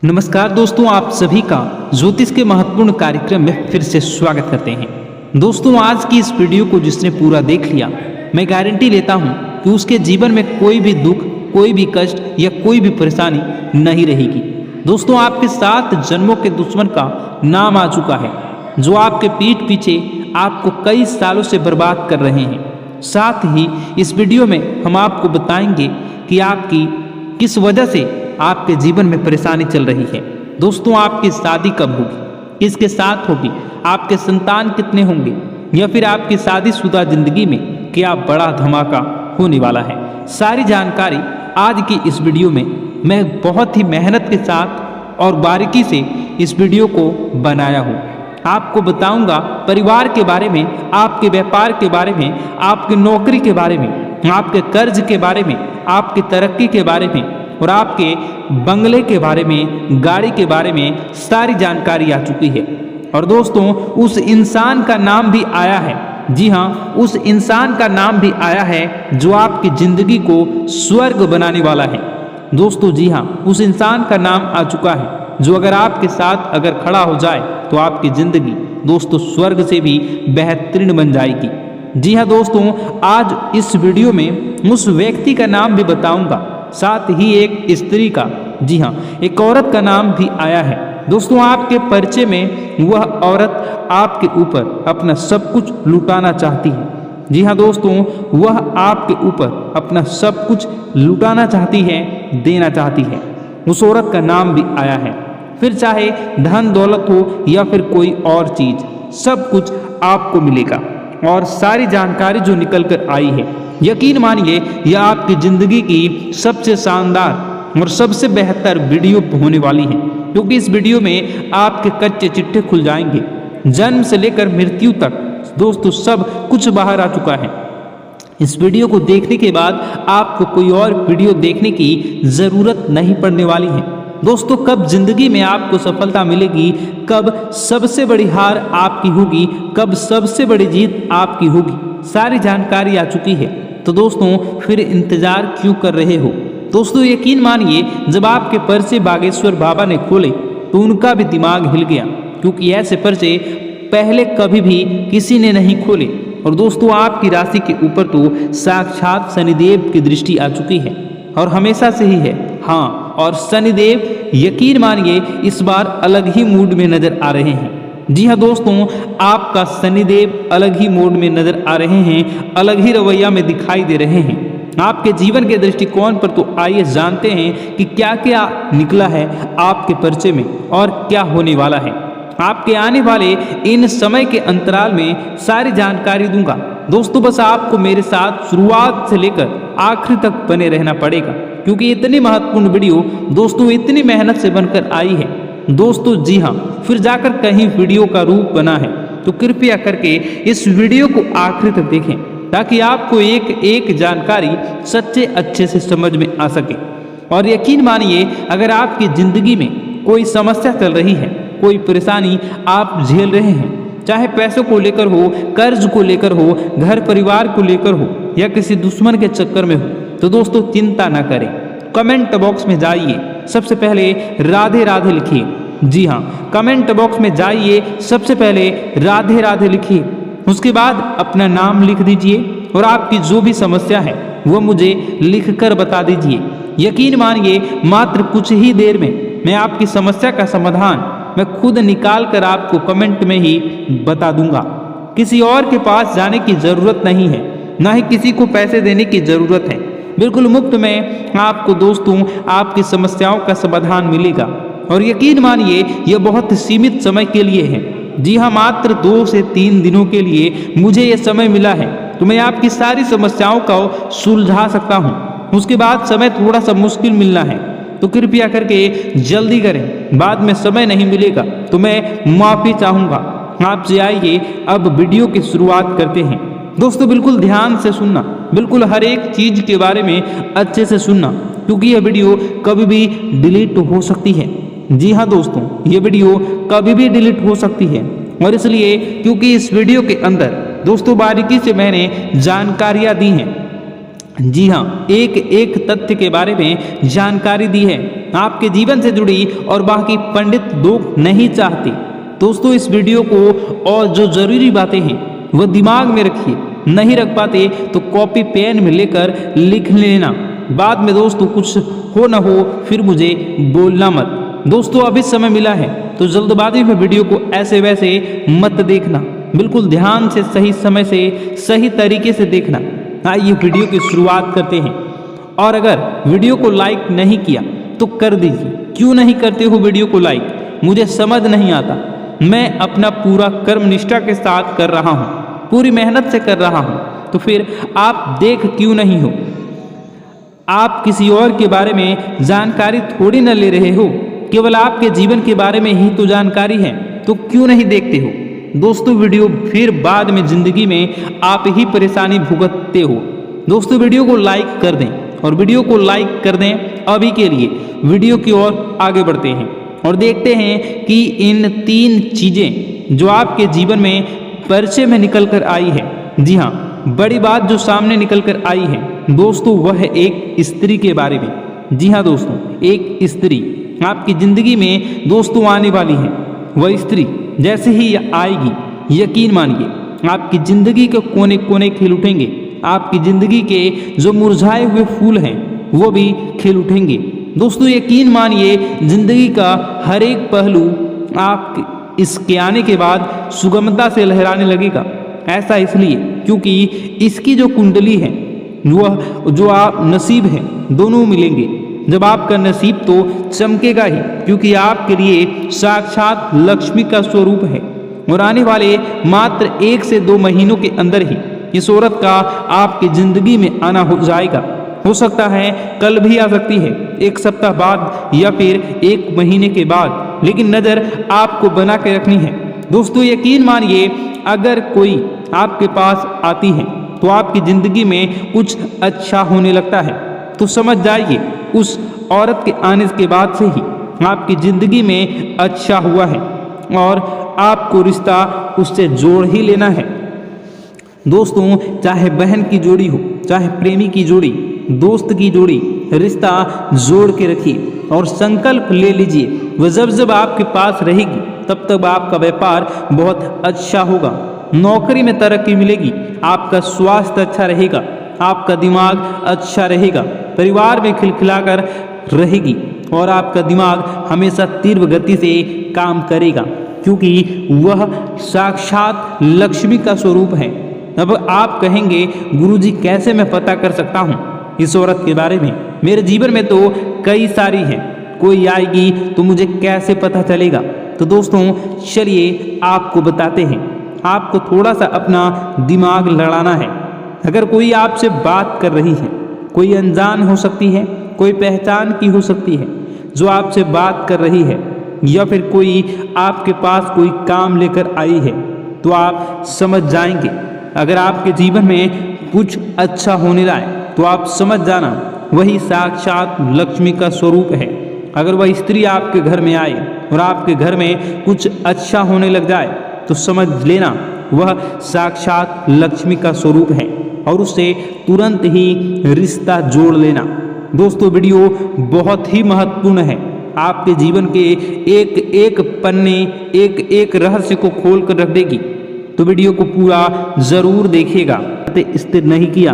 नमस्कार दोस्तों, आप सभी का ज्योतिष के महत्वपूर्ण कार्यक्रम में फिर से स्वागत करते हैं। दोस्तों, आज की इस वीडियो को जिसने पूरा देख लिया, मैं गारंटी लेता हूं कि उसके जीवन में कोई भी दुख, कोई भी कष्ट या कोई भी परेशानी नहीं रहेगी। दोस्तों, आपके 7 जन्मों के दुश्मन का नाम आ चुका है, जो आपके पीठ पीछे आपको कई सालों से बर्बाद कर रहे हैं। साथ ही इस वीडियो में हम आपको बताएंगे कि आपकी किस वजह से आपके जीवन में परेशानी चल रही है। दोस्तों, आपकी शादी कब होगी, किसके साथ होगी, आपके संतान कितने होंगे, या फिर आपकी शादीशुदा जिंदगी में क्या बड़ा धमाका होने वाला है। सारी जानकारी आज की इस वीडियो में मैं बहुत ही मेहनत के साथ और बारीकी से इस वीडियो को बनाया हूँ। आपको बताऊंगा परिवार के बारे में, आपके व्यापार के बारे में, आपकी नौकरी के बारे में, आपके कर्ज के बारे में, आपकी तरक्की के बारे में और आपके बंगले के बारे में, गाड़ी के बारे में सारी जानकारी आ चुकी है। और दोस्तों, उस इंसान का नाम भी आया है। जी हाँ, उस इंसान का नाम भी आया है जो आपकी जिंदगी को स्वर्ग बनाने वाला है। दोस्तों, जी हाँ, उस इंसान का नाम आ चुका है जो अगर आपके साथ अगर खड़ा हो जाए तो आपकी जिंदगी दोस्तों स्वर्ग से भी बेहतरीन बन जाएगी। जी हाँ दोस्तों, आज इस वीडियो में उस व्यक्ति का नाम भी बताऊंगा, साथ ही एक स्त्री का, जी हाँ, एक औरत का नाम भी आया है। दोस्तों, आपके परिचय में वह औरत आपके ऊपर अपना सब कुछ लुटाना चाहती है। जी हाँ दोस्तों, वह आपके ऊपर अपना सब कुछ लुटाना चाहती है, देना चाहती है। उस औरत का नाम भी आया है। फिर चाहे धन दौलत हो या फिर कोई और चीज, सब कुछ आपको मिलेगा। और सारी जानकारी जो निकल कर आई है, यकीन मानिए यह आपकी जिंदगी की सबसे शानदार और सबसे बेहतर वीडियो होने वाली है, क्योंकि इस वीडियो में आपके कच्चे चिट्ठे खुल जाएंगे। जन्म से लेकर मृत्यु तक दोस्तों सब कुछ बाहर आ चुका है। इस वीडियो को देखने के बाद आपको कोई और वीडियो देखने की जरूरत नहीं पड़ने वाली है। दोस्तों, कब जिंदगी में आपको सफलता मिलेगी, कब सबसे बड़ी हार आपकी होगी, कब सबसे बड़ी जीत आपकी होगी, सारी जानकारी आ चुकी है। तो दोस्तों, फिर इंतजार क्यों कर रहे हो। दोस्तों, यकीन मानिए जब आपके पर्चे बागेश्वर बाबा ने खोले तो उनका भी दिमाग हिल गया, क्योंकि ऐसे पर्चे पहले कभी भी किसी ने नहीं खोले। और दोस्तों, आपकी राशि के ऊपर तो साक्षात शनिदेव की दृष्टि आ चुकी है, और हमेशा से ही है। हाँ, और शनिदेव यकीन मानिए इस बार अलग ही मूड में नजर आ रहे हैं। जी हाँ दोस्तों, आपका शनिदेव अलग ही मूड में नजर आ रहे हैं, अलग ही रवैया में दिखाई दे रहे हैं। आपके जीवन के दृष्टिकोण पर तो आइए जानते हैं कि क्या क्या निकला है आपके परिचय में और क्या होने वाला है। आपके आने वाले इन समय के अंतराल में सारी जानकारी दूंगा। दोस्तों, बस आपको मेरे साथ शुरुआत से लेकर आखिर तक बने रहना पड़ेगा, क्योंकि इतनी महत्वपूर्ण वीडियो दोस्तों इतनी मेहनत से बनकर आई है। दोस्तों, जी हाँ, फिर जाकर कहीं वीडियो का रूप बना है तो कृपया करके इस वीडियो को आखिर तक देखें, ताकि आपको एक एक जानकारी सच्चे अच्छे से समझ में आ सके। और यकीन मानिए अगर आपकी जिंदगी में कोई समस्या चल रही है, कोई परेशानी आप झेल रहे हैं, चाहे पैसों को लेकर हो, कर्ज को लेकर हो, घर परिवार को लेकर हो, या किसी दुश्मन के चक्कर में हो, तो दोस्तों चिंता ना करें। कमेंट बॉक्स में जाइए, सबसे पहले राधे राधे लिखिए। जी हाँ, कमेंट बॉक्स में जाइए, सबसे पहले राधे राधे लिखिए। उसके बाद अपना नाम लिख दीजिए और आपकी जो भी समस्या है वो मुझे लिखकर बता दीजिए। यकीन मानिए मात्र कुछ ही देर में मैं आपकी समस्या का समाधान मैं खुद निकाल कर आपको कमेंट में ही बता दूंगा। किसी और के पास जाने की जरूरत नहीं है, ना ही किसी को पैसे देने की जरूरत है। बिल्कुल मुफ्त में आपको दोस्तों आपकी समस्याओं का समाधान मिलेगा। और यकीन मानिए यह बहुत सीमित समय के लिए है। जी हाँ, मात्र 2 से 3 दिनों के लिए मुझे यह समय मिला है, तो मैं आपकी सारी समस्याओं को सुलझा सकता हूँ। उसके बाद समय थोड़ा सा मुश्किल मिलना है, तो कृपया करके जल्दी करें, बाद में समय नहीं मिलेगा तो मैं माफ़ी चाहूँगा आपसे। आइए अब वीडियो की शुरुआत करते हैं। दोस्तों, बिल्कुल ध्यान से सुनना, बिल्कुल हर एक चीज़ के बारे में अच्छे से सुनना, क्योंकि यह वीडियो कभी भी डिलीट हो सकती है। जी हाँ दोस्तों, ये वीडियो कभी भी डिलीट हो सकती है, और इसलिए क्योंकि इस वीडियो के अंदर दोस्तों बारीकी से मैंने जानकारियाँ दी हैं। जी हाँ, एक एक तथ्य के बारे में जानकारी दी है, आपके जीवन से जुड़ी, और बाकी पंडित लोग नहीं चाहते। दोस्तों इस वीडियो को और जो जरूरी बातें हैं वह दिमाग में रखिए, नहीं रख पाते तो कॉपी पेन में लेकर लिख लेना, बाद में दोस्तों कुछ हो ना हो फिर मुझे बोलना मत। दोस्तों अभी समय मिला है तो जल्दबाजी में वीडियो को ऐसे वैसे मत देखना, बिल्कुल ध्यान से, सही समय से, सही तरीके से देखना। आइए वीडियो की शुरुआत करते हैं। और अगर वीडियो को लाइक नहीं किया तो कर दीजिए। क्यों नहीं करते हो वीडियो को लाइक, मुझे समझ नहीं आता। मैं अपना पूरा कर्म निष्ठा के साथ कर रहा हूँ, पूरी मेहनत से कर रहा हूँ, तो फिर आप देख क्यों नहीं हो? आप किसी और के बारे में जानकारी थोड़ी न ले रहे हो, केवल आपके जीवन के बारे में ही तो जानकारी है, तो क्यों नहीं देखते हो? दोस्तों वीडियो फिर बाद में जिंदगी में आप ही परेशानी भुगतते हो। दोस्तों वीडियो को लाइक कर दें, और वीडियो को लाइक कर दें अभी के लिए। वीडियो की ओर आगे बढ़ते हैं और देखते हैं कि इन 3 चीजें जो आपके जीवन में परिचय में निकल कर आई है, जी हाँ, बड़ी बात जो सामने निकल कर आई है दोस्तों, वह है एक स्त्री के बारे में। जी हाँ दोस्तों, एक स्त्री आपकी जिंदगी में दोस्तों आने वाली है। वह स्त्री जैसे ही आएगी, यकीन मानिए आपकी जिंदगी के कोने कोने खिल उठेंगे। आपकी जिंदगी के जो मुरझाए हुए फूल हैं वो भी खिल उठेंगे। दोस्तों यकीन मानिए जिंदगी का हर एक पहलू आप इसके आने के बाद सुगमता से लहराने लगेगा। ऐसा इसलिए क्योंकि इसकी जो कुंडली है, वह जो आप नसीब है, दोनों मिलेंगे। जब आपका नसीब तो चमकेगा ही, क्योंकि आपके लिए साक्षात लक्ष्मी का स्वरूप है। और आने वाले मात्र 1 से 2 महीनों के अंदर ही इस औरत का आपकी जिंदगी में आना हो जाएगा। हो सकता है कल भी आ सकती है, 1 सप्ताह बाद, या फिर 1 महीने के बाद, लेकिन नजर आपको बना के रखनी है। दोस्तों यकीन मानिए अगर कोई आपके पास आती है तो आपकी जिंदगी में कुछ अच्छा होने लगता है, तो समझ जाइए उस औरत के आने के बाद से ही आपकी जिंदगी में अच्छा हुआ है, और आपको रिश्ता उससे जोड़ ही लेना है। दोस्तों चाहे बहन की जोड़ी हो, चाहे प्रेमी की जोड़ी, दोस्त की जोड़ी, रिश्ता जोड़ के रखिए और संकल्प ले लीजिए, वह जब जब आपके पास रहेगी तब तक आपका व्यापार बहुत अच्छा होगा, नौकरी में तरक्की मिलेगी, आपका स्वास्थ्य अच्छा रहेगा, आपका दिमाग अच्छा रहेगा, परिवार में खिलखिलाकर रहेगी, और आपका दिमाग हमेशा तीव्र गति से काम करेगा, क्योंकि वह साक्षात लक्ष्मी का स्वरूप है। अब आप कहेंगे गुरुजी कैसे मैं पता कर सकता हूँ इस औरत के बारे में? मेरे जीवन में तो कई सारी हैं, कोई आएगी तो मुझे कैसे पता चलेगा? तो दोस्तों चलिए आपको बताते हैं। आपको थोड़ा सा अपना दिमाग लड़ाना है। अगर कोई आपसे बात कर रही है, कोई अनजान हो सकती है, कोई पहचान की हो सकती है जो आपसे बात कर रही है, या फिर कोई आपके पास कोई काम लेकर आई है, तो आप समझ जाएंगे। अगर आपके जीवन में कुछ अच्छा होने लाए तो आप समझ जाना वही साक्षात लक्ष्मी का स्वरूप है। अगर वह स्त्री आपके घर में आए और आपके घर में कुछ अच्छा होने लग जाए तो समझ लेना वह साक्षात लक्ष्मी का स्वरूप है, और उससे तुरंत ही रिश्ता जोड़ लेना। दोस्तों वीडियो बहुत ही महत्वपूर्ण है, आपके जीवन के एक एक पन्ने, एक एक रहस्य को खोल कर रख देगी, तो वीडियो को पूरा जरूर देखिएगा। स्थिर नहीं किया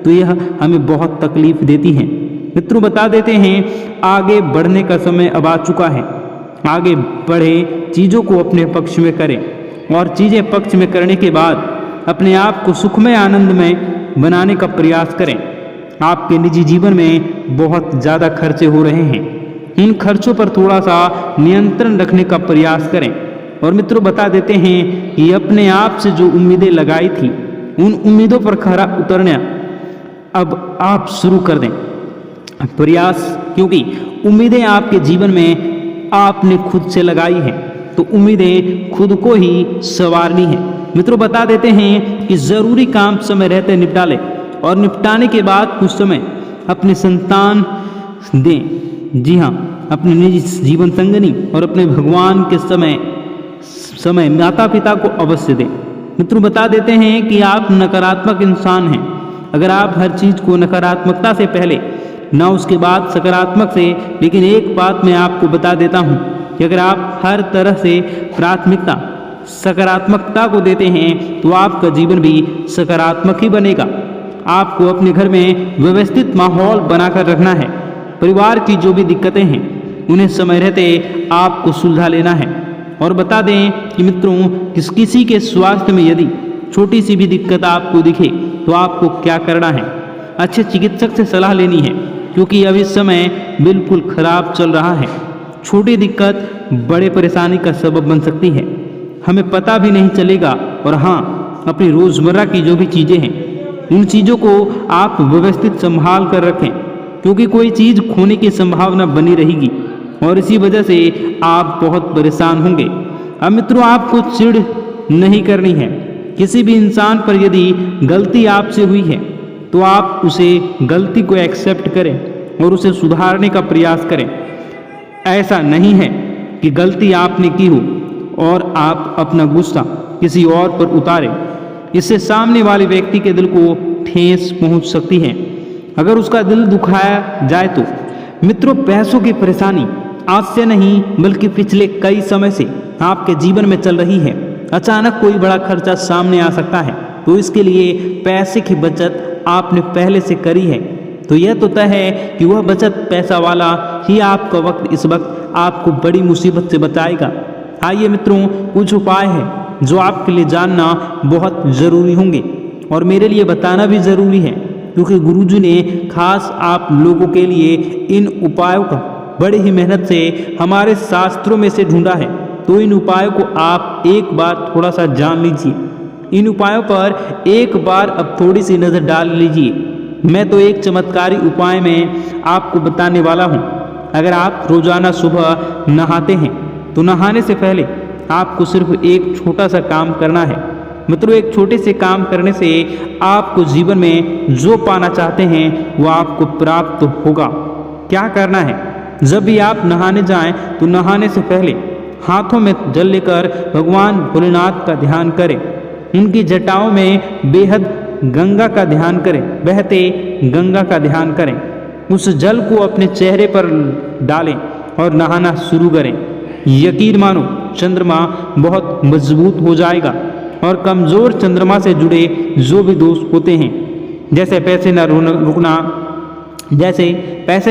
तो यह हमें बहुत तकलीफ देती है। मित्रों बता देते हैं आगे बढ़ने का समय अब आ चुका है। आगे बढ़े, चीज़ों को अपने पक्ष में करें, और चीज़ें पक्ष में करने के बाद अपने आप को सुखमय आनंदमय बनाने का प्रयास करें। आपके निजी जीवन में बहुत ज़्यादा खर्चे हो रहे हैं, इन खर्चों पर थोड़ा सा नियंत्रण रखने का प्रयास करें। और मित्रों बता देते हैं कि अपने आप से जो उम्मीदें लगाई थी उन उम्मीदों पर खरा उतरना अब आप शुरू कर दें प्रयास, क्योंकि उम्मीदें आपके जीवन में आपने खुद से लगाई हैं, तो उम्मीदें खुद को ही संवारनी है। मित्रों बता देते हैं कि ज़रूरी काम समय रहते निपटा लें, और निपटाने के बाद कुछ समय अपने संतान दें। जी हाँ, अपने निजी जीवन संगनी और अपने भगवान के समय माता पिता को अवश्य दें। मित्रों बता देते हैं कि आप नकारात्मक इंसान हैं, अगर आप हर चीज़ को नकारात्मकता से पहले ना उसके बाद सकारात्मक से, लेकिन एक बात मैं आपको बता देता हूँ कि अगर आप हर तरह से प्राथमिकता सकारात्मकता को देते हैं तो आपका जीवन भी सकारात्मक ही बनेगा। आपको अपने घर में व्यवस्थित माहौल बनाकर रखना है। परिवार की जो भी दिक्कतें हैं उन्हें समय रहते आपको सुलझा लेना है। और बता दें कि मित्रों, किसी के स्वास्थ्य में यदि छोटी सी भी दिक्कत आपको दिखे तो आपको क्या करना है, अच्छे चिकित्सक से सलाह लेनी है, क्योंकि अभी समय बिल्कुल खराब चल रहा है। छोटी दिक्कत बड़े परेशानी का सबब बन सकती है, हमें पता भी नहीं चलेगा। और हाँ, अपनी रोज़मर्रा की जो भी चीज़ें हैं उन चीज़ों को आप व्यवस्थित संभाल कर रखें, क्योंकि कोई चीज़ खोने की संभावना बनी रहेगी और इसी वजह से आप बहुत परेशान होंगे। अब मित्रों, आपको चिढ़ नहीं करनी है। किसी भी इंसान पर यदि गलती आपसे हुई है तो आप उसे गलती को एक्सेप्ट करें और उसे सुधारने का प्रयास करें। ऐसा नहीं है कि गलती आपने की हो और आप अपना गुस्सा किसी और पर उतारें। इससे सामने वाले व्यक्ति के दिल को ठेस पहुंच सकती है। अगर उसका दिल दुखाया जाए तो मित्रों, पैसों की परेशानी आज से नहीं बल्कि पिछले कई समय से आपके जीवन में चल रही है। अचानक कोई बड़ा खर्चा सामने आ सकता है, तो इसके लिए पैसे की बचत आपने पहले से करी है तो यह तो तय है कि वह बचत पैसा वाला ही आपका वक्त इस वक्त आपको बड़ी मुसीबत से बचाएगा। आइए मित्रों, कुछ उपाय हैं जो आपके लिए जानना बहुत ज़रूरी होंगे और मेरे लिए बताना भी ज़रूरी है, क्योंकि गुरुजी ने खास आप लोगों के लिए इन उपायों का बड़ी ही मेहनत से हमारे शास्त्रों में से ढूंढा है। तो इन उपायों को आप एक बार थोड़ा सा जान लीजिए। इन उपायों पर एक बार अब थोड़ी सी नज़र डाल लीजिए। मैं तो एक चमत्कारी उपाय में आपको बताने वाला हूँ। अगर आप रोज़ाना सुबह नहाते हैं तो नहाने से पहले आपको सिर्फ एक छोटा सा काम करना है। मित्रों, एक छोटे से काम करने से आपको जीवन में जो पाना चाहते हैं वो आपको प्राप्त होगा। क्या करना है? जब भी आप नहाने जाएं तो नहाने से पहले हाथों में जल लेकर भगवान भोलेनाथ का ध्यान करें। उनकी जटाओं में बेहद गंगा का ध्यान करें, बहते गंगा का ध्यान करें। उस जल को अपने चेहरे पर डालें और नहाना शुरू करें। यकीन मानो, चंद्रमा बहुत मजबूत हो जाएगा और कमज़ोर चंद्रमा से जुड़े जो भी दोष होते हैं, जैसे पैसे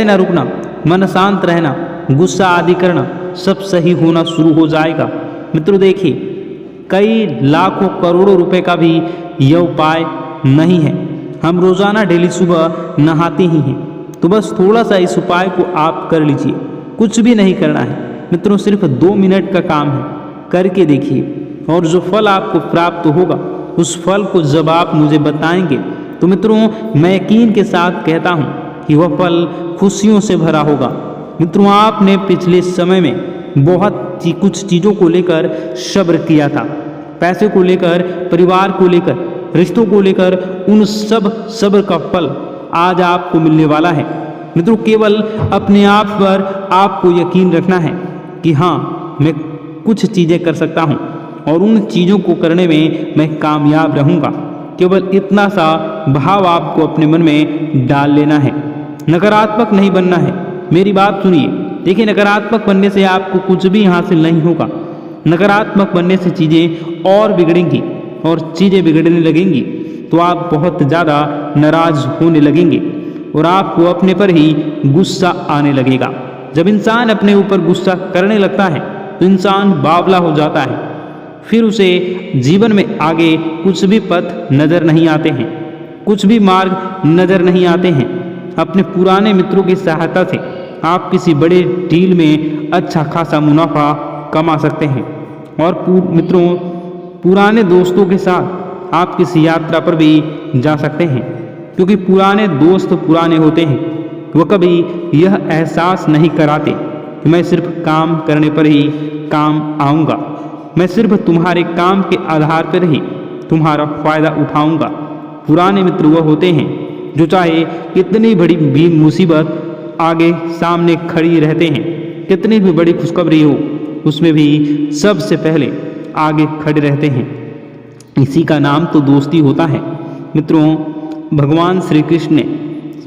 न रुकना, मन शांत रहना, गुस्सा आदि करना, सब सही होना शुरू हो जाएगा। मित्रों देखिए, कई लाखों करोड़ों रुपए का भी यह उपाय नहीं है। हम रोज़ाना डेली सुबह नहाते ही हैं, तो बस थोड़ा सा इस उपाय को आप कर लीजिए। कुछ भी नहीं करना है मित्रों, सिर्फ 2 मिनट का काम है। करके देखिए और जो फल आपको प्राप्त होगा उस फल को जब आप मुझे बताएंगे तो मित्रों, मैं यकीन के साथ कहता हूँ कि वह फल खुशियों से भरा होगा। मित्रों, आपने पिछले समय में बहुत कुछ चीज़ों को लेकर सब्र किया था, पैसे को लेकर, परिवार को लेकर, रिश्तों को लेकर, उन सब सब्र का फल आज आपको मिलने वाला है। मित्रों, केवल अपने आप पर आपको यकीन रखना है कि हाँ, मैं कुछ चीज़ें कर सकता हूँ और उन चीज़ों को करने में मैं कामयाब रहूँगा। केवल इतना सा भाव आपको अपने मन में डाल लेना है। नकारात्मक नहीं बनना है। मेरी बात सुनिए। देखिए, नकारात्मक बनने से आपको कुछ भी हासिल नहीं होगा। नकारात्मक बनने से चीज़ें और बिगड़ेंगी और चीज़ें बिगड़ने लगेंगी तो आप बहुत ज़्यादा नाराज होने लगेंगे और आपको अपने पर ही गुस्सा आने लगेगा। जब इंसान अपने ऊपर गुस्सा करने लगता है तो इंसान बावला हो जाता है, फिर उसे जीवन में आगे कुछ भी पथ नज़र नहीं आते हैं, कुछ भी मार्ग नज़र नहीं आते हैं। अपने पुराने मित्रों की सहायता से आप किसी बड़े डील में अच्छा खासा मुनाफा कमा सकते हैं और मित्रों, पुराने दोस्तों के साथ आप किसी यात्रा पर भी जा सकते हैं, क्योंकि पुराने दोस्त पुराने होते हैं। वह कभी यह एहसास नहीं कराते कि मैं सिर्फ काम करने पर ही काम आऊँगा, मैं सिर्फ तुम्हारे काम के आधार पर ही तुम्हारा फ़ायदा उठाऊँगा। पुराने मित्र वह होते हैं जो चाहे कितनी बड़ी भी मुसीबत आगे सामने खड़ी रहते हैं, कितनी भी बड़ी खुशखबरी हो उसमें भी सबसे पहले आगे खड़े रहते हैं। इसी का नाम तो दोस्ती होता है। मित्रों, भगवान श्री कृष्ण ने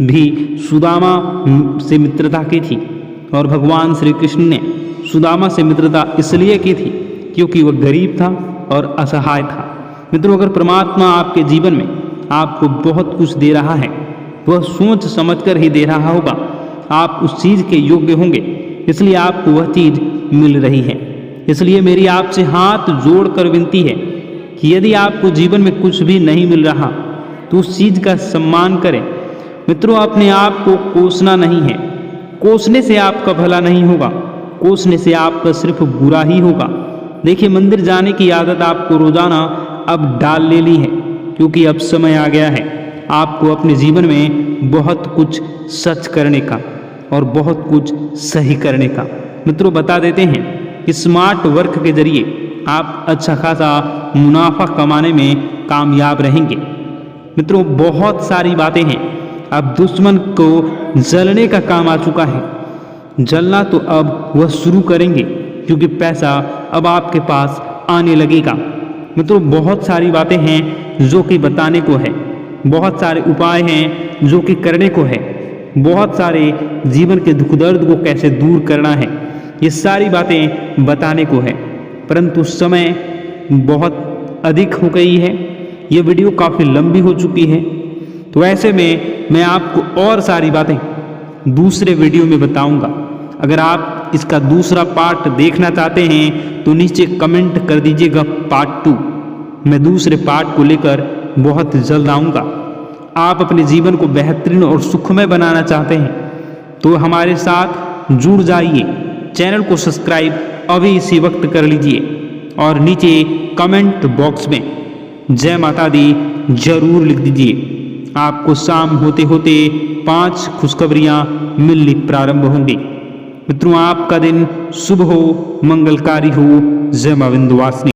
भी सुदामा से मित्रता की थी और भगवान श्री कृष्ण ने सुदामा से मित्रता इसलिए की थी क्योंकि वह गरीब था और असहाय था। मित्रों, अगर परमात्मा आपके जीवन में आपको बहुत कुछ दे रहा है, वह सोच समझकर ही दे रहा होगा। आप उस चीज़ के योग्य होंगे, इसलिए आपको वह चीज़ मिल रही है। इसलिए मेरी आपसे हाथ जोड़कर विनती है कि यदि आपको जीवन में कुछ भी नहीं मिल रहा तो उस चीज़ का सम्मान करें। मित्रों, अपने आप को कोसना नहीं है। कोसने से आपका भला नहीं होगा, कोसने से आपका सिर्फ बुरा ही होगा। देखिए, मंदिर जाने की आदत आपको रोजाना अब डाल लेनी है, क्योंकि अब समय आ गया है आपको अपने जीवन में बहुत कुछ सच करने का और बहुत कुछ सही करने का। मित्रों, बता देते हैं कि स्मार्ट वर्क के जरिए आप अच्छा खासा मुनाफा कमाने में कामयाब रहेंगे। मित्रों, बहुत सारी बातें हैं। अब दुश्मन को जलने का काम आ चुका है। जलना तो अब वह शुरू करेंगे, क्योंकि पैसा अब आपके पास आने लगेगा। मित्रों, बहुत सारी बातें हैं जो कि बताने को है, बहुत सारे उपाय हैं जो कि करने को है, बहुत सारे जीवन के दुख दर्द को कैसे दूर करना है, ये सारी बातें बताने को है। परंतु समय बहुत अधिक हो गई है, ये वीडियो काफ़ी लंबी हो चुकी है, तो ऐसे में मैं आपको और सारी बातें दूसरे वीडियो में बताऊंगा। अगर आप इसका दूसरा पार्ट देखना चाहते हैं तो नीचे कमेंट कर दीजिएगा पार्ट 2। मैं दूसरे पार्ट को लेकर बहुत जल्द आऊँगा। आप अपने जीवन को बेहतरीन और सुखमय बनाना चाहते हैं तो हमारे साथ जुड़ जाइए। चैनल को सब्सक्राइब अभी इसी वक्त कर लीजिए और नीचे कमेंट बॉक्स में जय माता दी जरूर लिख दीजिए। आपको शाम होते होते 5 खुशखबरियाँ मिलनी प्रारंभ होंगी। मित्रों, आपका दिन शुभ हो, मंगलकारी हो। जय मां विंध्यवासिनी।